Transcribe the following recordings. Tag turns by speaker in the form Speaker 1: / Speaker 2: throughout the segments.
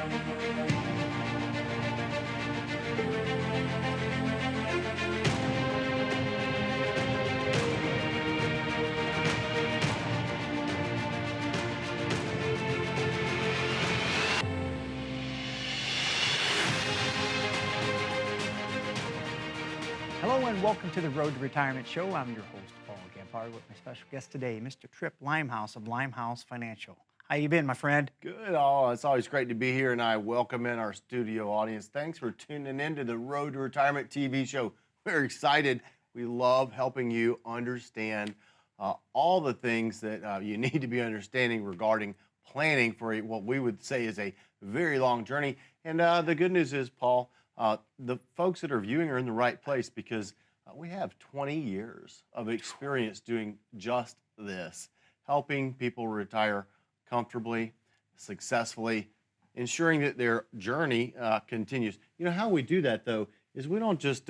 Speaker 1: Hello and welcome to the Road to Retirement Show. I'm your host, Paul Gampari, with my special guest today, Mr. Tripp Limehouse of Limehouse Financial. How you been, my friend?
Speaker 2: Good. Oh, it's always great to be here, and I welcome in our studio audience. Thanks for tuning in to the Road to Retirement TV show. We're excited. We love helping you understand all the things that you need to be understanding regarding planning for what we would say is a very long journey. And the good news is, Paul, the folks that are viewing are in the right place because we have 20 years of experience doing just this, helping people retire comfortably, successfully, ensuring that their journey continues. You know, how we do that, though, is we don't just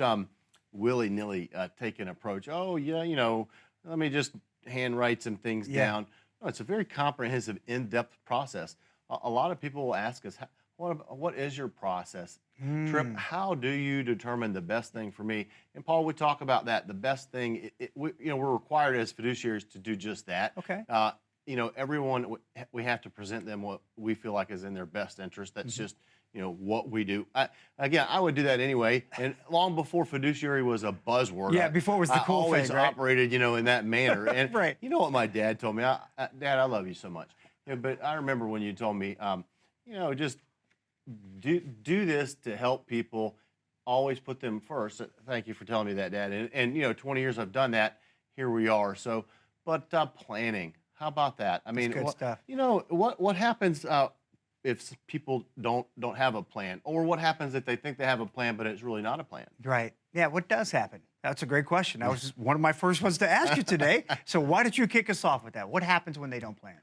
Speaker 2: willy-nilly take an approach. Oh, yeah, you know, let me just handwrite some things down. No, it's a very comprehensive, in-depth process. A lot of people will ask us, what is your process? Tripp, how do you determine the best thing for me? And Paul, we talk about that. The best thing, you know, we're required as fiduciaries to do just that.
Speaker 1: Okay.
Speaker 2: You know, everyone, we have to present them what we feel like is in their best interest. That's just, you know, what we do. Again, I would do that anyway. And long before fiduciary was a buzzword.
Speaker 1: Yeah, before it was the cool
Speaker 2: I always
Speaker 1: thing, right?
Speaker 2: operated, you know, in that manner. And
Speaker 1: Right.
Speaker 2: you know what my dad told me? Dad, I love you so much. Yeah, but I remember when you told me, you know, just do this to help people. Always put them first. Thank you for telling me that, Dad. And you know, 20 years I've done that. Here we are. So, but planning. How about that? I mean,
Speaker 1: good stuff.
Speaker 2: You know, what happens if people don't have a plan, or what happens if they think they have a plan but it's really not a plan?
Speaker 1: Right. Yeah, what does happen? That's a great question. That was one of my first ones to ask you today. So why don't you kick us off with that? What happens when they don't plan?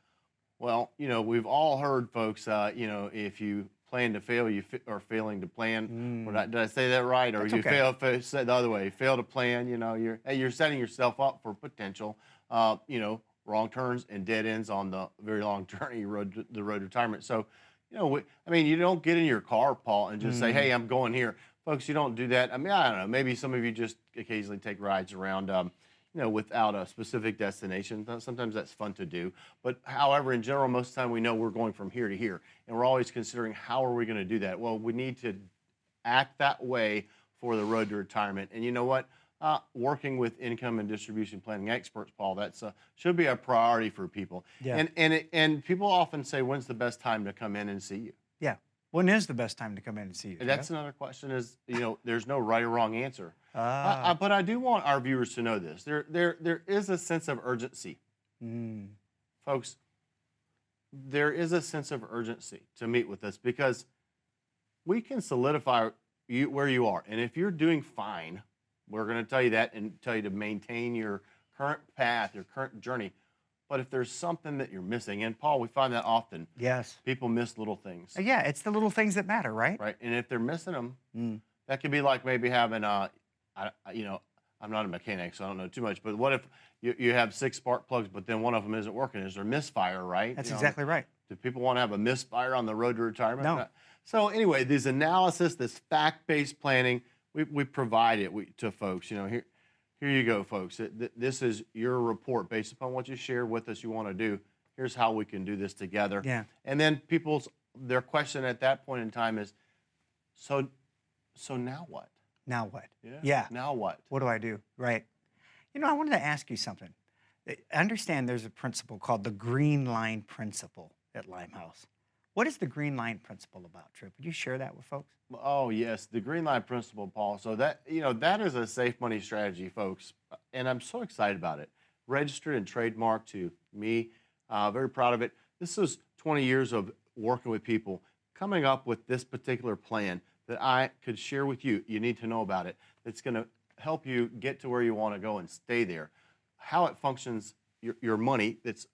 Speaker 2: Well, you know, we've all heard, folks, you know, if you plan to fail, you are failing to plan. Did I say that right? Or
Speaker 1: That's
Speaker 2: you
Speaker 1: okay.
Speaker 2: say the other way, fail to plan, you know, you're setting yourself up for potential, you know, wrong turns and dead ends on the very long journey, the road to retirement. So, you know, I mean, you don't get in your car, Paul, and just say, hey, I'm going here. Folks, you don't do that. I mean, I don't know, maybe some of you just occasionally take rides around, you know, without a specific destination. Sometimes that's fun to do. But however, in general, most of the time we know we're going from here to here. And we're always considering, how are we going to do that? Well, we need to act that way for the road to retirement. And you know what? Working with income and distribution planning experts, Paul, that's should be a priority for people.
Speaker 1: Yeah.
Speaker 2: And people often say, when's the best time to come in and see you?
Speaker 1: Yeah. When is the best time to come in and see you?
Speaker 2: And that's another question is, you know, there's no right or wrong answer.
Speaker 1: Ah.
Speaker 2: But I do want our viewers to know this. There is a sense of urgency. Folks, there is a sense of urgency to meet with us because we can solidify where you are. And if you're doing fine, we're going to tell you that and tell you to maintain your current path, your current journey. But if there's something that you're missing, and Paul, we find that often.
Speaker 1: Yes.
Speaker 2: People miss little things.
Speaker 1: Yeah, it's the little things that matter, right?
Speaker 2: Right. And if they're missing them, that could be like maybe having, you know, I'm not a mechanic, so I don't know too much, but what if you have 6 spark plugs, but then one of them isn't working? Is there misfire, right?
Speaker 1: That's exactly right.
Speaker 2: Do people want to have a misfire on the road to retirement?
Speaker 1: No.
Speaker 2: So anyway, this analysis, this fact-based planning, we provide it to folks. You know, here you go, folks. This is your report based upon what you share with us you want to do. Here's how we can do this together.
Speaker 1: Yeah.
Speaker 2: And then their question at that point in time is, so now what?
Speaker 1: Now what?
Speaker 2: Yeah. Now what?
Speaker 1: What do I do? Right. You know, I wanted to ask you something. I understand there's a principle called the Green Line Principle at Limehouse. What is the Green Line Principle about, Tripp? Would you share that with folks?
Speaker 2: Oh, yes, the Green Line Principle, Paul. So that, you know, that is a safe money strategy, folks. And I'm so excited about it. Registered and trademarked to me. Very proud of it. This is 20 years of working with people, coming up with this particular plan that I could share with you. You need to know about it. It's going to help you get to where you want to go and stay there. How it functions, your money that's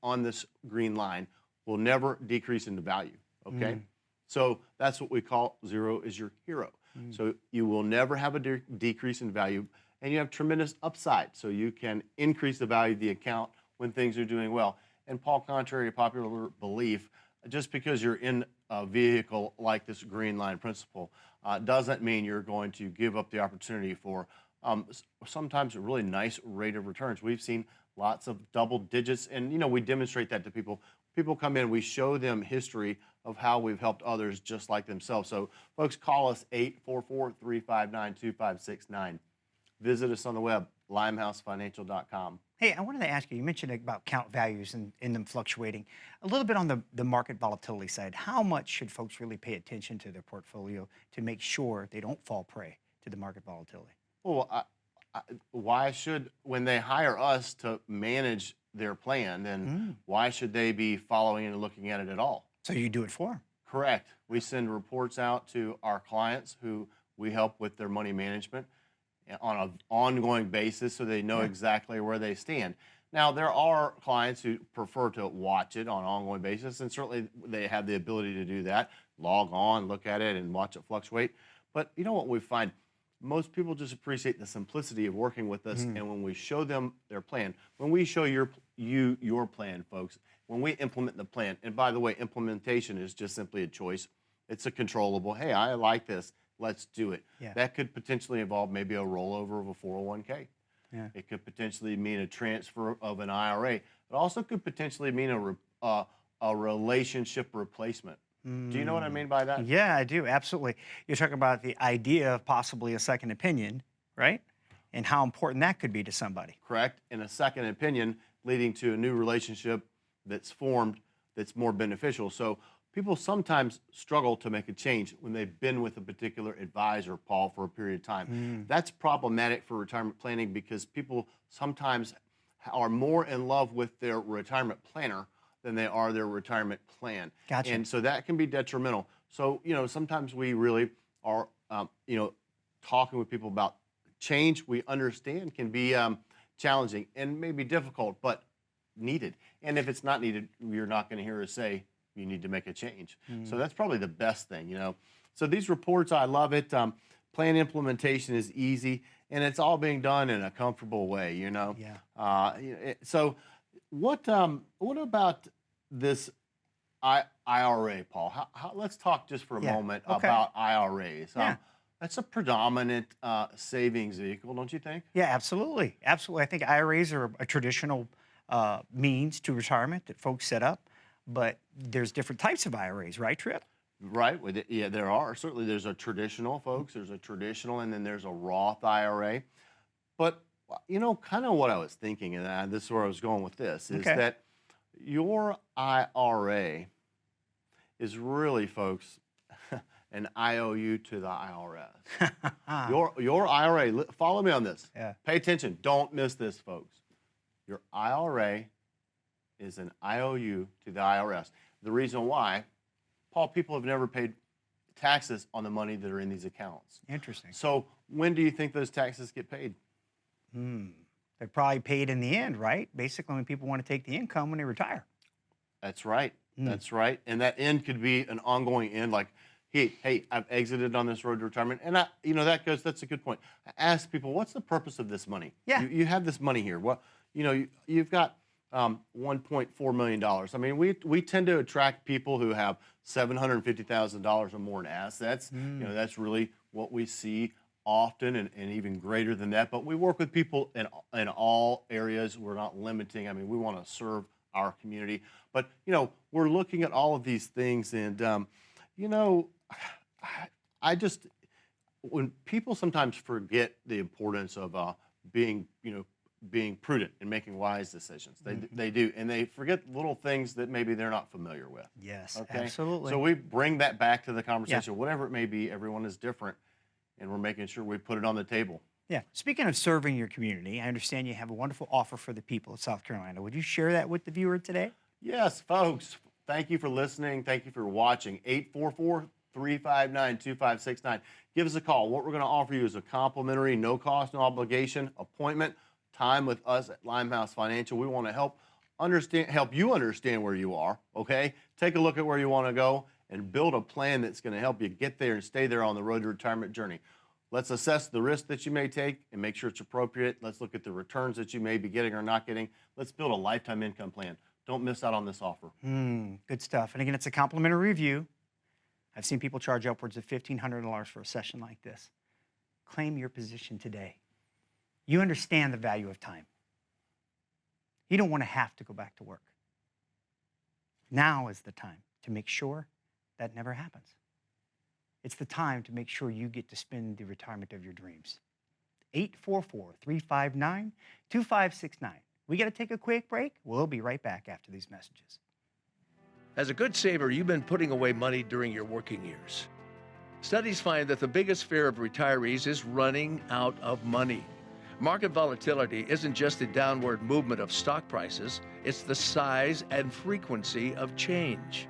Speaker 2: on this green line will never decrease into value, okay? So that's what we call zero is your hero. So you will never have a decrease in value, and you have tremendous upside. So you can increase the value of the account when things are doing well. And Paul, contrary to popular belief, just because you're in a vehicle like this Green Line principle doesn't mean you're going to give up the opportunity for sometimes a really nice rate of returns. We've seen lots of double digits, and we demonstrate that to people. People come in, we show them history of how we've helped others just like themselves. So folks, call us 844-359-2569. Visit us on the web, limehousefinancial.com.
Speaker 1: Hey, I wanted to ask you, you mentioned about count values and them fluctuating. A little bit on the market volatility side, how much should folks really pay attention to their portfolio to make sure they don't fall prey to the market volatility?
Speaker 2: Well, why should, when they hire us to manage their plan, then why should they be following and looking at it at all?
Speaker 1: So you do it for them?
Speaker 2: Correct. We send reports out to our clients who we help with their money management on an ongoing basis so they know exactly where they stand. Now, there are clients who prefer to watch it on an ongoing basis, and certainly they have the ability to do that, log on, look at it, and watch it fluctuate. But you know what we find? Most people just appreciate the simplicity of working with us, and when we show them their plan, when we show your plan, folks, when we implement the plan, and by the way, implementation is just simply a choice. It's a controllable, hey, I like this, let's do it.
Speaker 1: Yeah.
Speaker 2: That could potentially involve maybe a rollover of a 401k.
Speaker 1: Yeah.
Speaker 2: It could potentially mean a transfer of an IRA. It also could potentially mean a relationship replacement. Do you know what I mean by that?
Speaker 1: Yeah, I do, absolutely. You're talking about the idea of possibly a second opinion, right? And how important that could be to somebody.
Speaker 2: Correct. And a second opinion leading to a new relationship that's formed that's more beneficial. So people sometimes struggle to make a change when they've been with a particular advisor, Paul, for a period of time. That's problematic for retirement planning because people sometimes are more in love with their retirement planner than they are their retirement plan.
Speaker 1: Gotcha.
Speaker 2: And so that can be detrimental. So, sometimes we really are, talking with people about change we understand can be challenging and maybe difficult, but needed. And if it's not needed, you're not going to hear us say you need to make a change. So that's probably the best thing, So these reports, I love it. Plan implementation is easy, and it's all being done in a comfortable way,
Speaker 1: Yeah.
Speaker 2: So what about this IRA, Paul? Let's talk just for a moment about IRAs.
Speaker 1: Yeah.
Speaker 2: That's a predominant savings vehicle, don't you think?
Speaker 1: Yeah, absolutely. Absolutely. I think IRAs are a traditional means to retirement that folks set up, but there's different types of IRAs, right, Tripp?
Speaker 2: Right. Yeah, there are. Certainly there's a traditional, folks. There's a traditional, and then there's a Roth IRA. But, kind of what I was thinking, and this is where I was going with this, is that your IRA is really, folks, an IOU to the IRS. Your IRA, follow me on this.
Speaker 1: Yeah.
Speaker 2: Pay attention. Don't miss this, folks. Your IRA is an IOU to the IRS. The reason why, Paul, people have never paid taxes on the money that are in these accounts.
Speaker 1: Interesting.
Speaker 2: So when do you think those taxes get paid?
Speaker 1: They're probably paid in the end, right? Basically, when people want to take the income when they retire.
Speaker 2: That's right. That's right. And that end could be an ongoing end, like, hey, I've exited on this road to retirement. And that's a good point. I ask people, what's the purpose of this money?
Speaker 1: Yeah.
Speaker 2: You have this money here. Well, you've got $1.4 million. I mean, we tend to attract people who have $750,000 or more in assets. That's really what we see often, and even greater than that. But we work with people in all areas. We're not limiting. I mean, we want to serve our community. But, we're looking at all of these things, and, when people sometimes forget the importance of being prudent and making wise decisions. They do, and they forget little things that maybe they're not familiar with.
Speaker 1: Yes,
Speaker 2: Okay?
Speaker 1: absolutely.
Speaker 2: So we bring that back to the conversation. Whatever it may be, everyone is different, and we're making sure we put it on the table.
Speaker 1: Yeah. Speaking of serving your community, I understand you have a wonderful offer for the people of South Carolina. Would you share that with the viewer today?
Speaker 2: Yes, folks. Thank you for listening. Thank you for watching. 844-359-2569. Give us a call. What we're going to offer you is a complimentary, no cost, no obligation appointment time with us at Limehouse Financial. We want to help you understand where you are, okay? Take a look at where you want to go and build a plan that's going to help you get there and stay there on the road to retirement journey. Let's assess the risk that you may take and make sure it's appropriate. Let's look at the returns that you may be getting or not getting. Let's build a lifetime income plan. Don't miss out on this offer.
Speaker 1: Good stuff. And again, it's a complimentary review. I've seen people charge upwards of $1,500 for a session like this. Claim your position today. You understand the value of time. You don't want to have to go back to work. Now is the time to make sure that never happens. It's the time to make sure you get to spend the retirement of your dreams. 844-359-2569. We got to take a quick break. We'll be right back after these messages.
Speaker 3: As a good saver, you've been putting away money during your working years. Studies find that the biggest fear of retirees is running out of money. Market volatility isn't just the downward movement of stock prices, it's the size and frequency of change.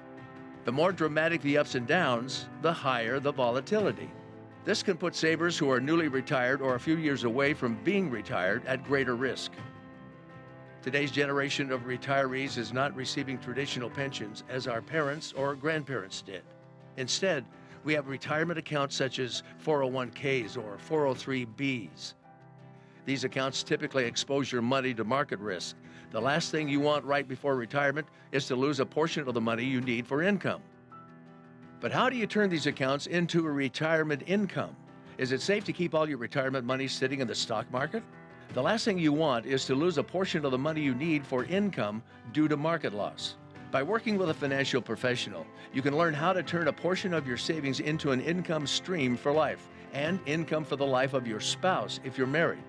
Speaker 3: The more dramatic the ups and downs, the higher the volatility. This can put savers who are newly retired or a few years away from being retired at greater risk. Today's generation of retirees is not receiving traditional pensions as our parents or grandparents did. Instead, we have retirement accounts such as 401ks or 403bs. These accounts typically expose your money to market risk. The last thing you want right before retirement is to lose a portion of the money you need for income. But how do you turn these accounts into a retirement income? Is it safe to keep all your retirement money sitting in the stock market? The last thing you want is to lose a portion of the money you need for income due to market loss. By working with a financial professional, you can learn how to turn a portion of your savings into an income stream for life and income for the life of your spouse if you're married.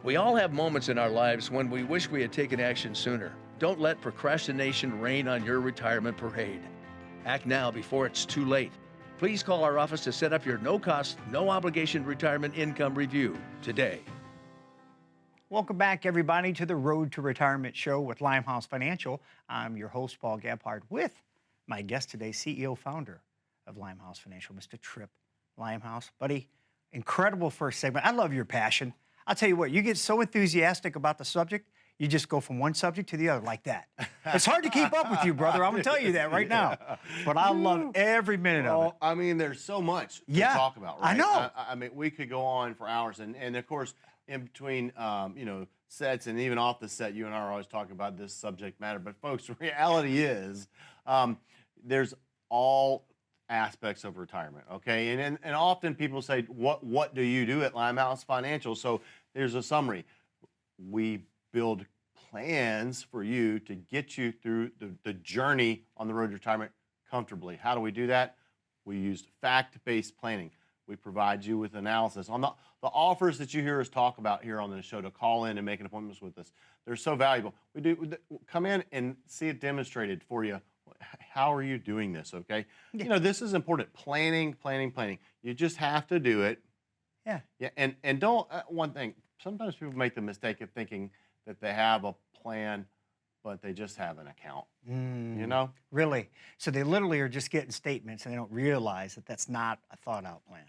Speaker 3: We all have moments in our lives when we wish we had taken action sooner. Don't let procrastination reign on your retirement parade. Act now before it's too late. Please call our office to set up your no-cost, no-obligation retirement income review today.
Speaker 1: Welcome back, everybody, to the Road to Retirement show with Limehouse Financial. I'm your host, Paul Gebhardt, with my guest today, CEO, founder of Limehouse Financial, Mr. Tripp Limehouse. Buddy, incredible first segment. I love your passion. I'll tell you what, you get so enthusiastic about the subject, you just go from one subject to the other like that. It's hard to keep up with you, brother. I'm going to tell you that right now. But I love every minute of it.
Speaker 2: I mean, there's so much to talk about, right?
Speaker 1: I know.
Speaker 2: I mean, we could go on for hours. And of course, in between, sets and even off the set, you and I are always talking about this subject matter. But folks, the reality is there's all aspects of retirement, okay? And often people say, what do you do at Limehouse Financial? So there's a summary. We build plans for you to get you through the journey on the road to retirement comfortably. How do we do that? We use fact-based planning. We provide you with analysis. On the offers that you hear us talk about here on the show to call in and make an appointment with us, they're so valuable. We come in and see it demonstrated for you. How are you doing this, okay?
Speaker 1: Yeah.
Speaker 2: This is important. Planning. You just have to do it.
Speaker 1: Yeah.
Speaker 2: Yeah, and don't, one thing, sometimes people make the mistake of thinking that they have a plan, but they just have an account,
Speaker 1: Really? So they literally are just getting statements and they don't realize that that's not a thought out plan.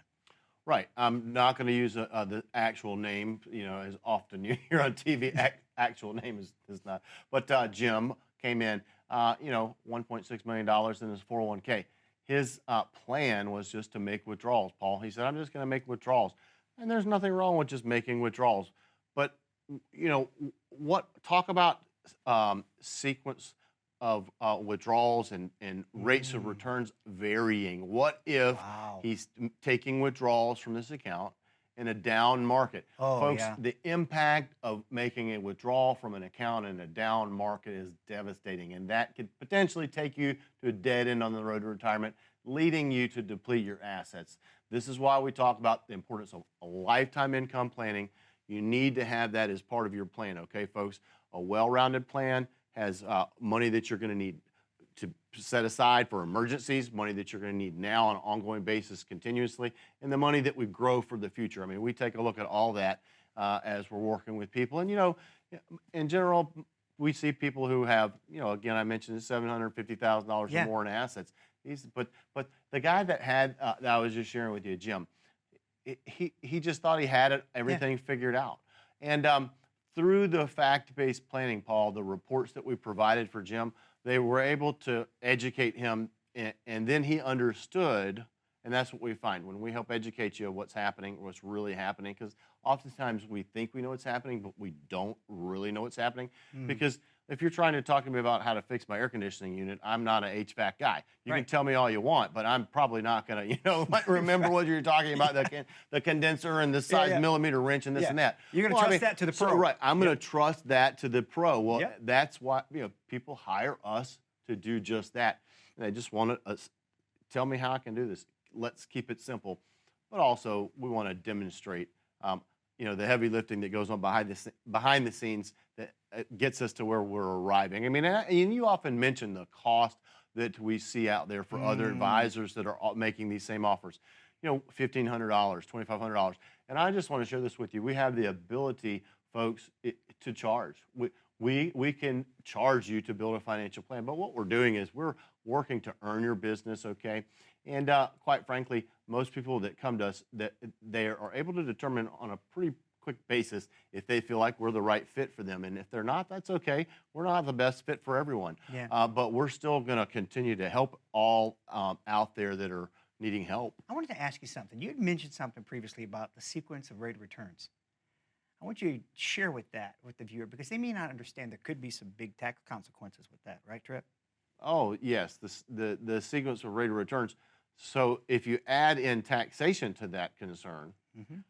Speaker 2: Right. I'm not going to use the actual name, as often you hear on TV. Actual name is not. But Jim came in, $1.6 million in his 401k. His plan was just to make withdrawals, Paul. He said, I'm just going to make withdrawals. And there's nothing wrong with just making withdrawals. But, talk about sequence of withdrawals and rates of returns varying. What if he's taking withdrawals from this account in a down market? Folks, the impact of making a withdrawal from an account in a down market is devastating, and that could potentially take you to a dead end on the road to retirement, leading you to deplete your assets. This is why we talk about the importance of a lifetime income planning. You need to have that as part of your plan, okay, folks? A well-rounded plan has money that you're going to need to set aside for emergencies, money that you're going to need now on an ongoing basis continuously, and the money that we grow for the future. I mean, we take a look at all that as we're working with people. And, in general, we see people who have, again, I mentioned $750,000 or more in assets. But the guy that had, that I was just sharing with you, Jim, he just thought he had everything figured out. And through the fact-based planning, Paul, the reports that we provided for Jim, they were able to educate him, and then he understood, and that's what we find when we help educate you of what's happening, what's really happening, because oftentimes we think we know what's happening, but we don't really know what's happening, because If you're trying to talk to me about how to fix my air conditioning unit, I'm not an HVAC guy. You can
Speaker 1: Right.
Speaker 2: tell me all you want, but I'm probably not going to, like, remember what you're talking about, the condenser and the size
Speaker 1: yeah.
Speaker 2: millimeter wrench and this
Speaker 1: Yeah.
Speaker 2: and that.
Speaker 1: You're gonna
Speaker 2: Well, I
Speaker 1: trust
Speaker 2: mean,
Speaker 1: that to the
Speaker 2: so,
Speaker 1: pro.
Speaker 2: right. I'm going
Speaker 1: Yep.
Speaker 2: to trust that to the pro. Well,
Speaker 1: Yep.
Speaker 2: that's why, people hire us to do just that. And they just want to tell me how I can do this. Let's keep it simple. But also, we want to demonstrate, the heavy lifting that goes on behind the scenes that gets us to where we're arriving. I mean, and you often mention the cost that we see out there for other advisors that are making these same offers. $1,500, $2,500. And I just want to share this with you. We have the ability, folks, to charge. We can charge you to build a financial plan, but what we're doing is we're working to earn your business, okay? And quite frankly, most people that come to us, that they are able to determine on a pretty quick basis if they feel like we're the right fit for them. And if they're not, that's okay. We're not the best fit for everyone.
Speaker 1: Yeah.
Speaker 2: But we're still going to continue to help all out there that are needing help.
Speaker 1: I wanted to ask you something. You had mentioned something previously about the sequence of rate of returns. I want you to share with the viewer because they may not understand there could be some big tax consequences with that, right, Trip?
Speaker 2: Oh, yes, the sequence of rate of returns. So if you add in taxation to that concern,
Speaker 1: Mm-hmm.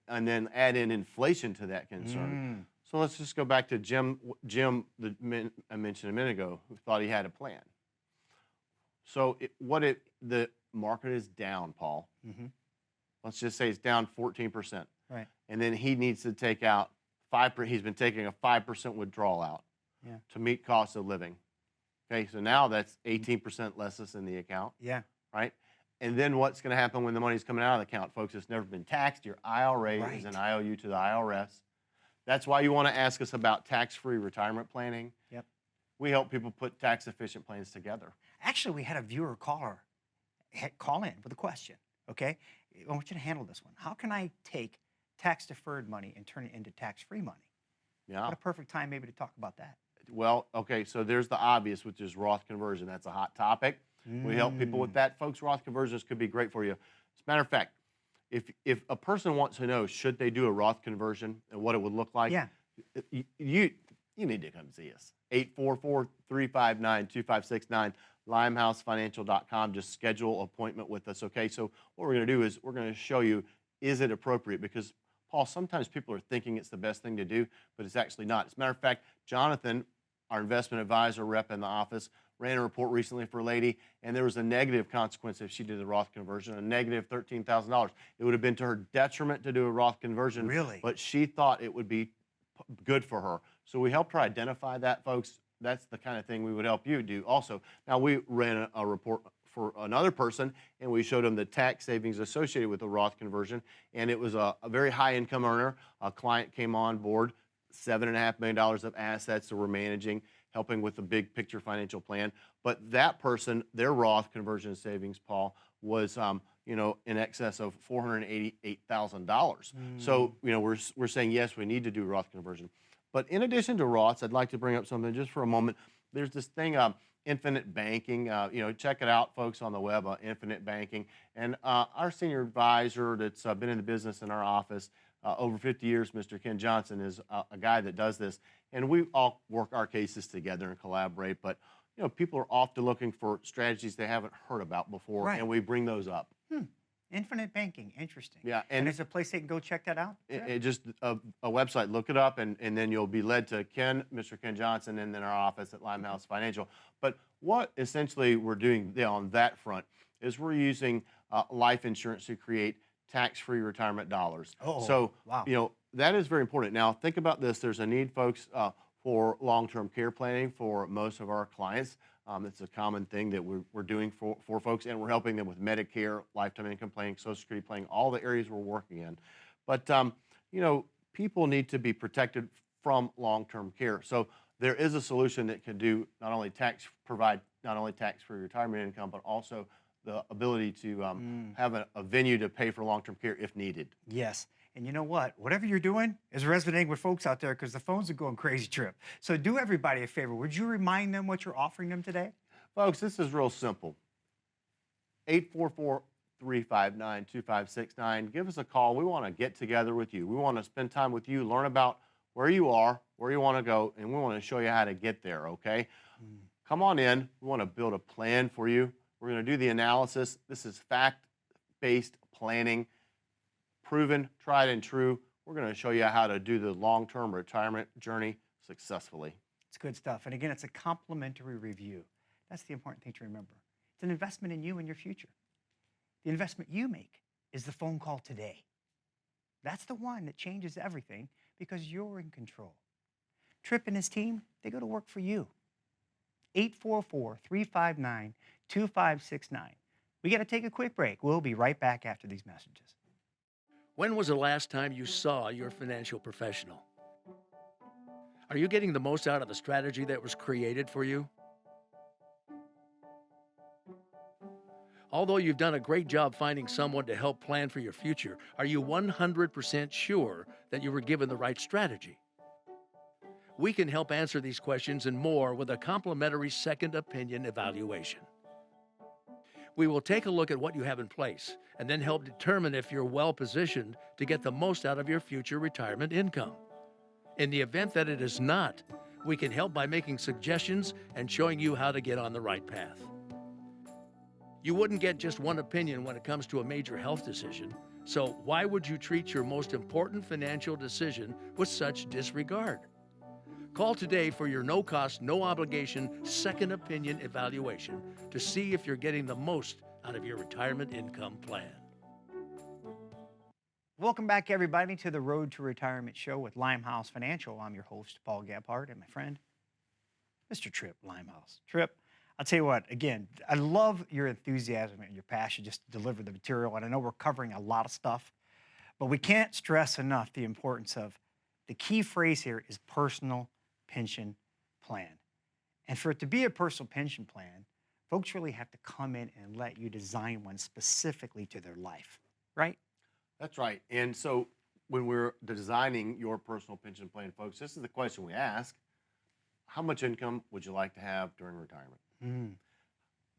Speaker 2: and then add in inflation to that concern. So let's just go back to Jim, I mentioned a minute ago, who thought he had a plan. So the market is down, Paul.
Speaker 1: Mm-hmm.
Speaker 2: Let's just say it's down 14%.
Speaker 1: Right.
Speaker 2: And then he needs to take out 5%. He's been taking a 5% withdrawal out
Speaker 1: Yeah.
Speaker 2: to meet cost of living. Okay, so now that's 18% less that's in the account,
Speaker 1: Yeah.
Speaker 2: right? And then what's going to happen when the money's coming out of the account, folks? It's never been taxed. Your IRA is an
Speaker 1: Right.
Speaker 2: IOU to the IRS. That's why you want to ask us about tax-free retirement planning.
Speaker 1: Yep.
Speaker 2: We help people put tax-efficient plans together.
Speaker 1: Actually, we had a viewer call in with a question. Okay, I want you to handle this one. How can I take tax-deferred money and turn it into tax-free money?
Speaker 2: Yeah.
Speaker 1: What a perfect time maybe to talk about that.
Speaker 2: Well, okay, so there's the obvious, which is Roth conversion. That's a hot topic. We help people with that. Folks, Roth conversions could be great for you. As a matter of fact, if a person wants to know, should they do a Roth conversion and what it would look like,
Speaker 1: Yeah.
Speaker 2: you need to come see us. 844-359-2569, limehousefinancial.com. Just schedule an appointment with us, okay? So what we're going to do is we're going to show you, is it appropriate? Because, Paul, sometimes people are thinking it's the best thing to do, but it's actually not. As a matter of fact, Jonathan, our investment advisor rep in the office, ran a report recently for a lady, and there was a negative consequence if she did the Roth conversion, a negative $13,000. It would have been to her detriment to do a Roth conversion.
Speaker 1: Really?
Speaker 2: But she thought it would be good for her. So we helped her identify that, folks. That's the kind of thing we would help you do also. Now, we ran a report for another person, and we showed them the tax savings associated with the Roth conversion, and it was a very high income earner. A client came on board, $7.5 million of assets that we're managing, helping with the big picture financial plan. But that person, their Roth conversion savings, Paul, was in excess of $488,000. So we're saying yes, we need to do Roth conversion. But in addition to Roths, I'd like to bring up something just for a moment. There's this thing, Infinite Banking. Check it out, folks, on the web, Infinite Banking. And our senior advisor that's been in the business in our office over 50 years, Mr. Ken Johnson, is a guy that does this. And we all work our cases together and collaborate. But people are often looking for strategies they haven't heard about before,
Speaker 1: Right.
Speaker 2: and we bring those up.
Speaker 1: Infinite banking, interesting.
Speaker 2: Yeah,
Speaker 1: And there's a place they can go check that out?
Speaker 2: It just a website, look it up, and then you'll be led to Mr. Ken Johnson, and then our office at Limehouse Financial. But what essentially we're doing on that front is we're using life insurance to create tax-free retirement dollars.
Speaker 1: Oh,
Speaker 2: So,
Speaker 1: wow.
Speaker 2: that is very important. Now, think about this. There's a need, folks, for long-term care planning for most of our clients. It's a common thing that we're doing for folks, and we're helping them with Medicare, lifetime income planning, Social Security planning, all the areas we're working in. But, people need to be protected from long-term care. So there is a solution that can do provide not only tax-free retirement income, but also the ability to have a venue to pay for long-term care if needed.
Speaker 1: Yes. And you know what? Whatever you're doing is resonating with folks out there because the phones are going crazy, Trip. So do everybody a favor. Would you remind them what you're offering them today?
Speaker 2: Folks, this is real simple. 844-359-2569. Give us a call. We want to get together with you. We want to spend time with you, learn about where you are, where you want to go, and we want to show you how to get there, okay?
Speaker 1: Mm.
Speaker 2: Come on in. We want to build a plan for you. We're going to do the analysis. This is fact-based planning, proven, tried and true. We're going to show you how to do the long-term retirement journey successfully.
Speaker 1: It's good stuff. And again, it's a complimentary review. That's the important thing to remember. It's an investment in you and your future. The investment you make is the phone call today. That's the one that changes everything because you're in control. Tripp and his team, they go to work for you. 844-359-2569. We got to take a quick break. We'll be right back after these messages.
Speaker 3: When was the last time you saw your financial professional? Are you getting the most out of the strategy that was created for you? Although you've done a great job finding someone to help plan for your future, are you 100% sure that you were given the right strategy? We can help answer these questions and more with a complimentary second opinion evaluation. We will take a look at what you have in place and then help determine if you're well positioned to get the most out of your future retirement income. In the event that it is not, we can help by making suggestions and showing you how to get on the right path. You wouldn't get just one opinion when it comes to a major health decision, so why would you treat your most important financial decision with such disregard? Call today for your no-cost, no-obligation second opinion evaluation to see if you're getting the most out of your retirement income plan.
Speaker 1: Welcome back, everybody, to the Road to Retirement show with Limehouse Financial. I'm your host, Paul Gebhardt, and my friend, Mr. Tripp Limehouse. Tripp, I'll tell you what, again, I love your enthusiasm and your passion just to deliver the material, and I know we're covering a lot of stuff, but we can't stress enough the importance of the key phrase here is personal pension plan. And for it to be a personal pension plan, folks really have to come in and let you design one specifically to their life, right?
Speaker 2: That's right. And so when we're designing your personal pension plan, folks, this is the question we ask. How much income would you like to have during retirement?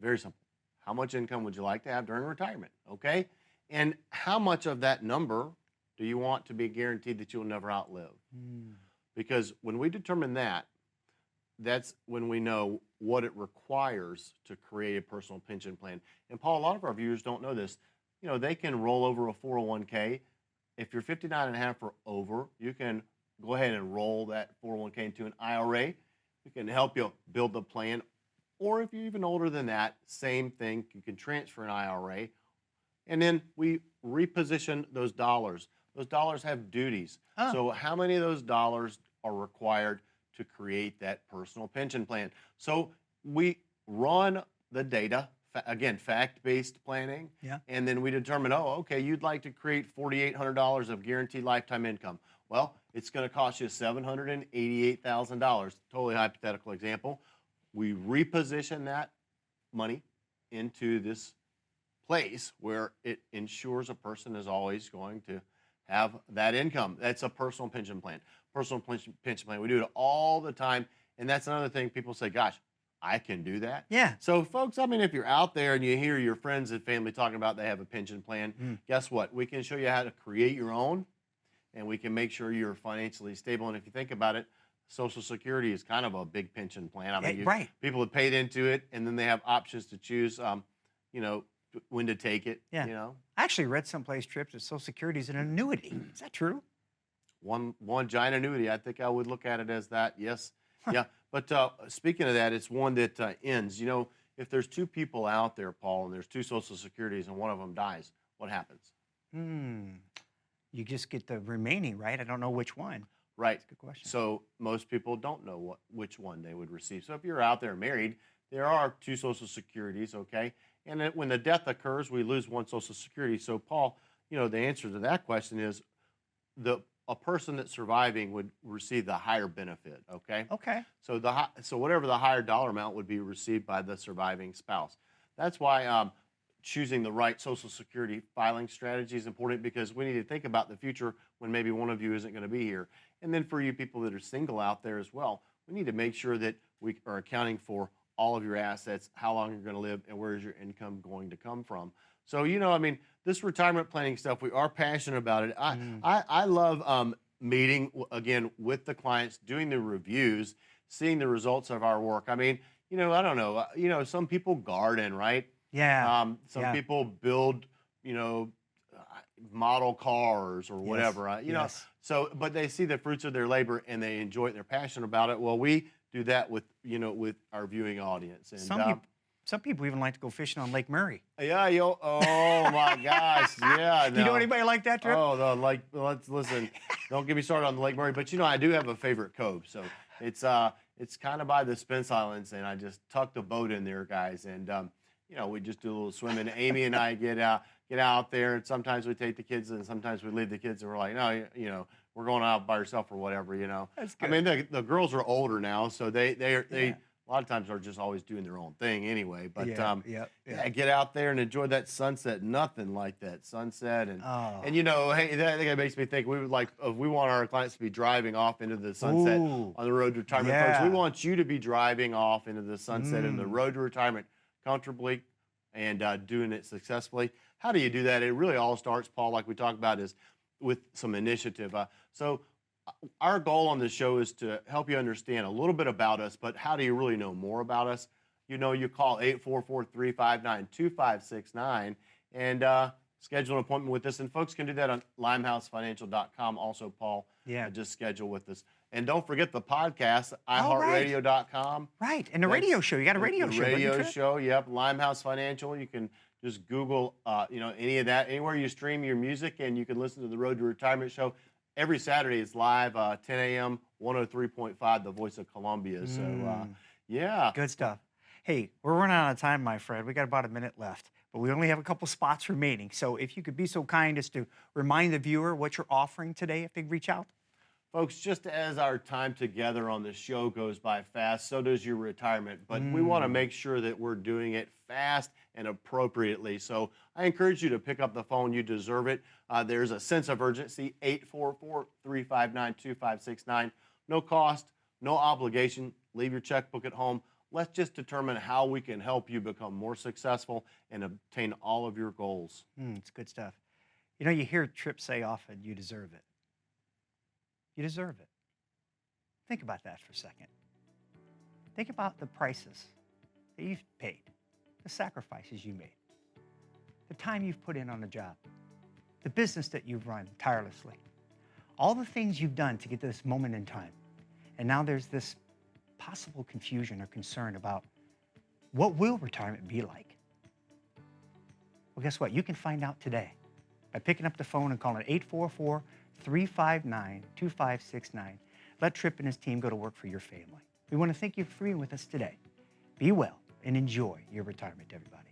Speaker 2: Very simple. How much income would you like to have during retirement? Okay. And how much of that number do you want to be guaranteed that you'll never outlive? Because when we determine that, that's when we know what it requires to create a personal pension plan. And Paul, a lot of our viewers don't know this. You know, they can roll over a 401k. If you're 59 and a half or over, you can go ahead and roll that 401k into an IRA. We can help you build the plan. Or if you're even older than that, same thing. You can transfer an IRA. And then we reposition those dollars. Those dollars have duties.
Speaker 1: Oh.
Speaker 2: So how many of those dollars are required to create that personal pension plan? So we run the data, again, fact-based planning.
Speaker 1: Yeah.
Speaker 2: And then we determine, oh, okay, you'd like to create $4,800 of guaranteed lifetime income. Well, it's going to cost you $788,000. Totally hypothetical example. We reposition that money into this place where it ensures a person is always going to have that income. That's a personal pension plan. Personal pension plan. We do it all the time. And that's another thing people say, gosh, I can do that.
Speaker 1: Yeah.
Speaker 2: So folks, I mean, if you're out there and you hear your friends and family talking about they have a pension plan, guess what? We can show you how to create your own, and we can make sure you're financially stable. And if you think about it, Social Security is kind of a big pension plan. I mean,
Speaker 1: right.
Speaker 2: People have paid into it, and then they have options to choose, you know, when to take it.
Speaker 1: Yeah.
Speaker 2: You know,
Speaker 1: I actually read someplace, Tripp, that Social Security is an annuity. Is that true?
Speaker 2: one giant annuity. I think I would look at it as that. Yes. Yeah. But speaking of that, it's one that ends. You know, if there's two people out there, Paul, and there's two Social Securities, and one of them dies, what happens?
Speaker 1: You just get the remaining, right? I don't know which one.
Speaker 2: Right.
Speaker 1: That's a good question.
Speaker 2: So most people don't know which one they would receive. So if you're out there married, there are two Social Securities, okay? And then when the death occurs, we lose one Social Security. So Paul, you know, the answer to that question is a person that's surviving would receive the higher benefit, okay?
Speaker 1: Okay.
Speaker 2: So so whatever the higher dollar amount would be received by the surviving spouse. That's why choosing the right Social Security filing strategy is important, because we need to think about the future when maybe one of you isn't going to be here. And then for you people that are single out there as well, we need to make sure that we are accounting for all of your assets, how long you're going to live, and where is your income going to come from. So, you know, I mean, this retirement planning stuff, we are passionate about it. I love meeting again with the clients, doing the reviews, seeing the results of our work. I mean, I don't know. Some people garden, right?
Speaker 1: Yeah.
Speaker 2: Some
Speaker 1: Yeah.
Speaker 2: people build, you know, uh, model cars or
Speaker 1: Yes.
Speaker 2: whatever.
Speaker 1: Yes.
Speaker 2: So, but they see the fruits of their labor and they enjoy it. And they're passionate about it. Well, we do that with, with our viewing audience. And
Speaker 1: Some people even like to go fishing on Lake Murray.
Speaker 2: yeah, oh my gosh, yeah.
Speaker 1: Do you know
Speaker 2: No.
Speaker 1: anybody like that, Trip?
Speaker 2: Oh, let's listen. Don't get me started on the Lake Murray, but I do have a favorite cove. So it's kind of by the Spence Islands, and I just tuck the boat in there, guys, and we just do a little swimming. Amy and I get out there, and sometimes we take the kids, and sometimes we leave the kids, and we're like, no, we're going out by ourselves or whatever,
Speaker 1: That's
Speaker 2: I
Speaker 1: good.
Speaker 2: mean, the girls are older now, so they
Speaker 1: Yeah.
Speaker 2: a lot of times are just always doing their own thing anyway. But
Speaker 1: Yeah.
Speaker 2: yeah, get out there and enjoy that sunset. Nothing like that sunset, and
Speaker 1: Oh.
Speaker 2: hey, that makes me think we would like if we want our clients to be driving off into the sunset
Speaker 1: Ooh.
Speaker 2: on the road to retirement. Folks, we
Speaker 1: Yeah.
Speaker 2: want you to be driving off into the sunset and the
Speaker 1: Mm.
Speaker 2: road to retirement comfortably and doing it successfully. How do you do that? It really all starts, Paul, like we talked about, is with some initiative. Our goal on this show is to help you understand a little bit about us, but how do you really know more about us? You call 844-359-2569 and schedule an appointment with us. And folks can do that on limehousefinancial.com. Also, Paul,
Speaker 1: Yeah.
Speaker 2: just schedule with us. And don't forget the podcast,
Speaker 1: Oh, right.
Speaker 2: iHeartRadio.com.
Speaker 1: Right. And the radio show. You got a radio
Speaker 2: The
Speaker 1: show. don't you,
Speaker 2: radio
Speaker 1: Trip?
Speaker 2: show, yep. Limehouse Financial. You can just Google, any of that, anywhere you stream your music, and you can listen to the Road to Retirement show. Every Saturday it's live, 10 a.m., 103.5, the Voice of Columbia. So, yeah.
Speaker 1: Good stuff. Hey, we're running out of time, my friend. We got about a minute left, but we only have a couple spots remaining. So if you could be so kind as to remind the viewer what you're offering today if they reach out.
Speaker 2: Folks, just as our time together on the show goes by fast, so does your retirement. But we want to make sure that we're doing it fast and appropriately. So I encourage you to pick up the phone. You deserve it. There's a sense of urgency, 844-359-2569. No cost, no obligation. Leave your checkbook at home. Let's just determine how we can help you become more successful and obtain all of your goals.
Speaker 1: It's good stuff. You hear Trip say often, you deserve it. You deserve it. Think about that for a second. Think about the prices that you've paid, the sacrifices you made, the time you've put in on the job, the business that you've run tirelessly, all the things you've done to get to this moment in time. And now there's this possible confusion or concern about what will retirement be like? Well, guess what? You can find out today by picking up the phone and calling 844-359-2569. Let Tripp and his team go to work for your family. We want to thank you for being with us today. Be well and enjoy your retirement, everybody.